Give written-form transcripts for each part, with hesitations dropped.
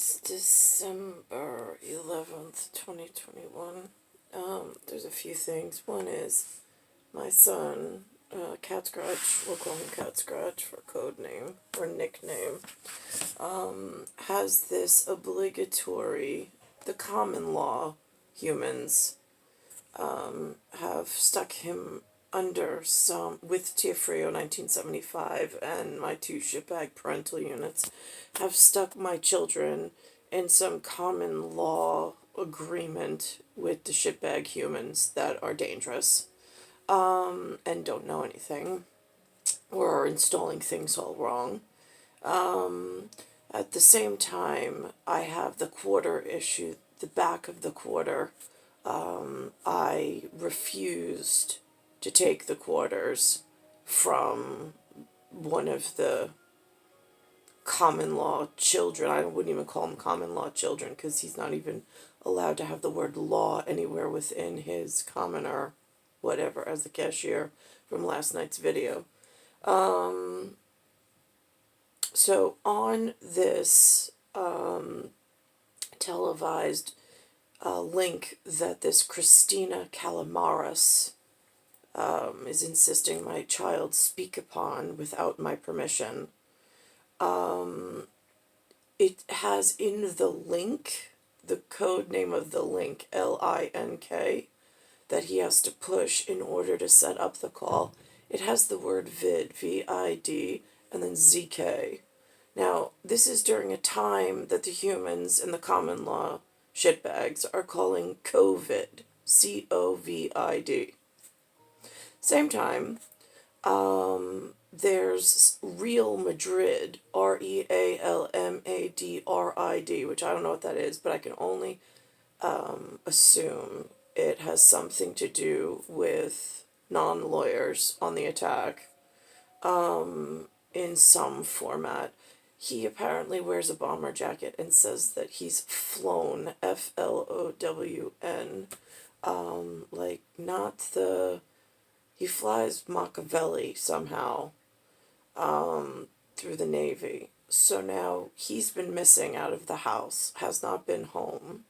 is December 11th, 2021. There's a few things. One is my son, Cat Scratch, we'll call him Cat Scratch for code name or nickname, has this obligatory, the common law humans have stuck him under some, with Tiafrio 1975 and my two shitbag parental units, have stuck my children in some common law agreement with the shitbag humans that are dangerous, and don't know anything, or are installing things all wrong. At the same time, I have the quarter issue, the back of the quarter. I refused to take the quarters from one of the common law children. I wouldn't even call him common law children because he's not even allowed to have the word law anywhere within his commoner, whatever, as the cashier from last night's video. So on this televised link that this Christina Calamaris is insisting my child speak upon without my permission, it has in the link, the code name of the link, LINK, that he has to push in order to set up the call. It has the word vid, VID, and then ZK. Now, this is during a time that the humans in the common law shitbags are calling COVID, COVID. Same time, there's Real Madrid, REALMADRID, which I don't know what that is, but I can only assume it has something to do with non-lawyers on the attack in some format. He apparently wears a bomber jacket and says that he's flown, FLOWN, like not the, he flies Machiavelli somehow through the Navy. So now he's been missing out of the house, has not been home.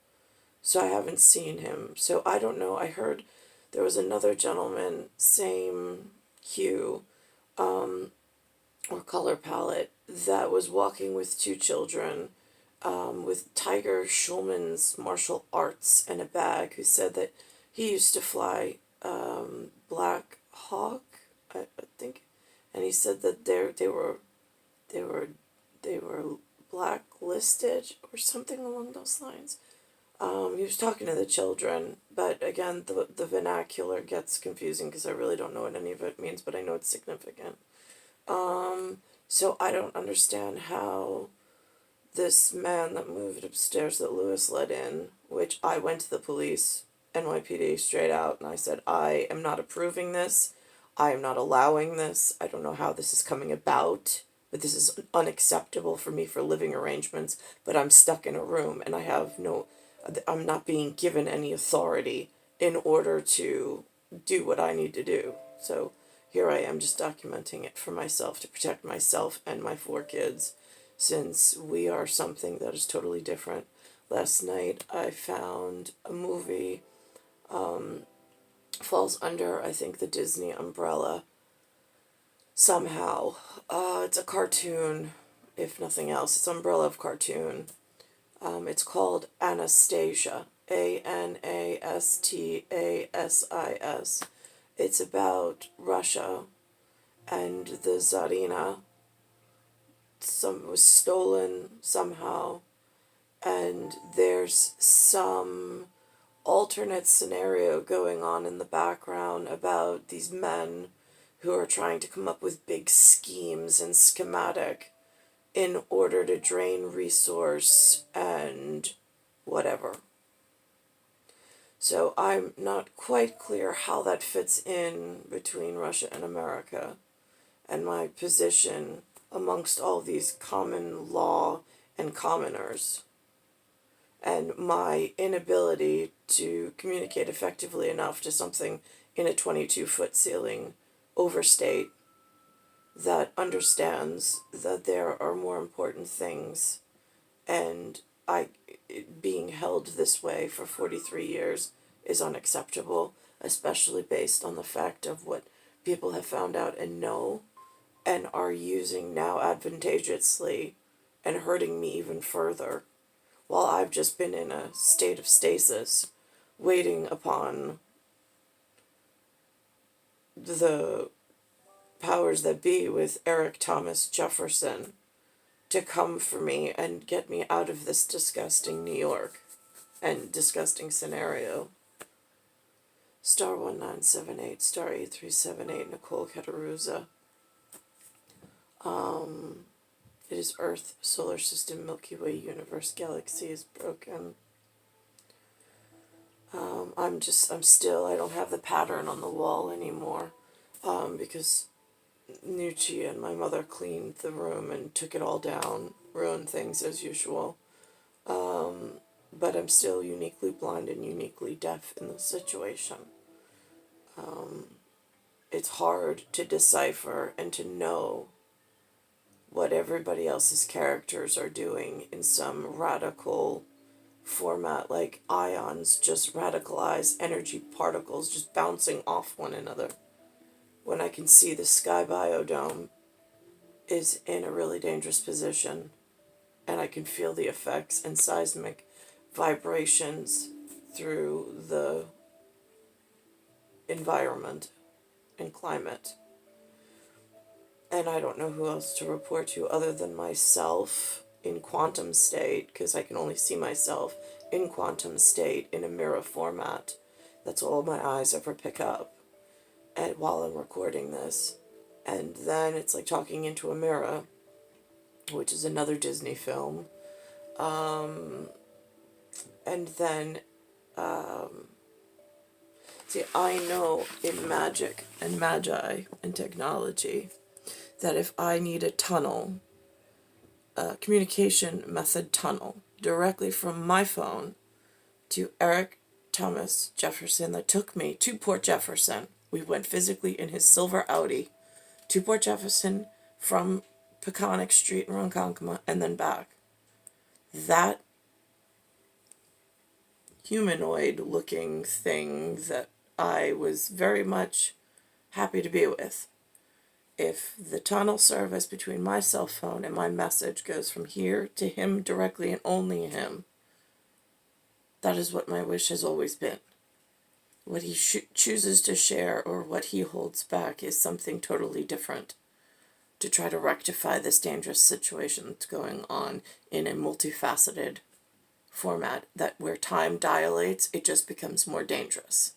So I haven't seen him. So I don't know. I heard there was another gentleman, same hue or color palette, that was walking with two children with Tiger Schulman's martial arts in a bag, who said that he used to fly Black Hawk, I think, and he said that they were blacklisted or something along those lines. He was talking to the children, but again, the vernacular gets confusing because I really don't know what any of it means, but I know it's significant. So I don't understand how this man that moved upstairs that Lewis let in, which I went to the police, NYPD, straight out, and I said, I am not approving this. I am not allowing this. I don't know how this is coming about, but this is unacceptable for me for living arrangements, but I'm stuck in a room and I'm not being given any authority in order to do what I need to do. So here I am just documenting it for myself to protect myself and my 4 kids, since we are something that is totally different. Last night I found a movie, falls under, I think, the Disney umbrella somehow. It's a cartoon, if nothing else. It's umbrella of cartoon. It's called Anastasia, ANASTASIS. It's about Russia and the CZARINA. Some was stolen somehow, and there's some alternate scenario going on in the background about these men who are trying to come up with big schemes and schematic in order to drain resource and whatever. So I'm not quite clear how that fits in between Russia and America, and my position amongst all these common law and commoners, and my inability to communicate effectively enough to something in a 22-foot ceiling overstate that understands that there are more important things, and being held this way for 43 years is unacceptable, especially based on the fact of what people have found out and know and are using now advantageously and hurting me even further, while I've just been in a state of stasis, waiting upon the powers that be with Eric Thomas Jefferson to come for me and get me out of this disgusting New York and disgusting scenario. Star 1978, star 8378, Nicole, Cattaruzza. It is Earth, solar system, Milky Way, universe, galaxy is broken. I don't have the pattern on the wall anymore, because Nucci and my mother cleaned the room and took it all down, ruined things as usual. But I'm still uniquely blind and uniquely deaf in this situation. It's hard to decipher and to know what everybody else's characters are doing in some radical format, like ions, just radicalized energy particles just bouncing off one another. When I can see the sky biodome is in a really dangerous position, and I can feel the effects and seismic vibrations through the environment and climate. And I don't know who else to report to other than myself in quantum state, because I can only see myself in quantum state in a mirror format. That's all my eyes ever pick up and while I'm recording this. And then it's like talking into a mirror, which is another Disney film. And then, see, I know in magic and magi and technology that if I need a tunnel, a communication method tunnel, directly from my phone to Eric Thomas Jefferson that took me to Port Jefferson. We went physically in his silver Audi to Port Jefferson from Peconic Street in Ronkonkoma and then back. That humanoid-looking thing that I was very much happy to be with. If the tunnel service between my cell phone and my message goes from here to him directly and only him, that is what my wish has always been. What he chooses to share or what he holds back is something totally different, to try to rectify this dangerous situation that's going on in a multifaceted format, that where time dilates, it just becomes more dangerous.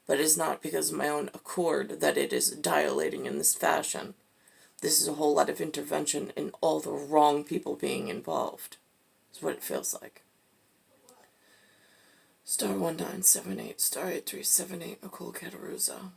But it is not because of my own accord that it is dilating in this fashion. This is a whole lot of intervention and all the wrong people being involved. Is what it feels like. Star 1978, star 8378, Nicole, Cattaruzza.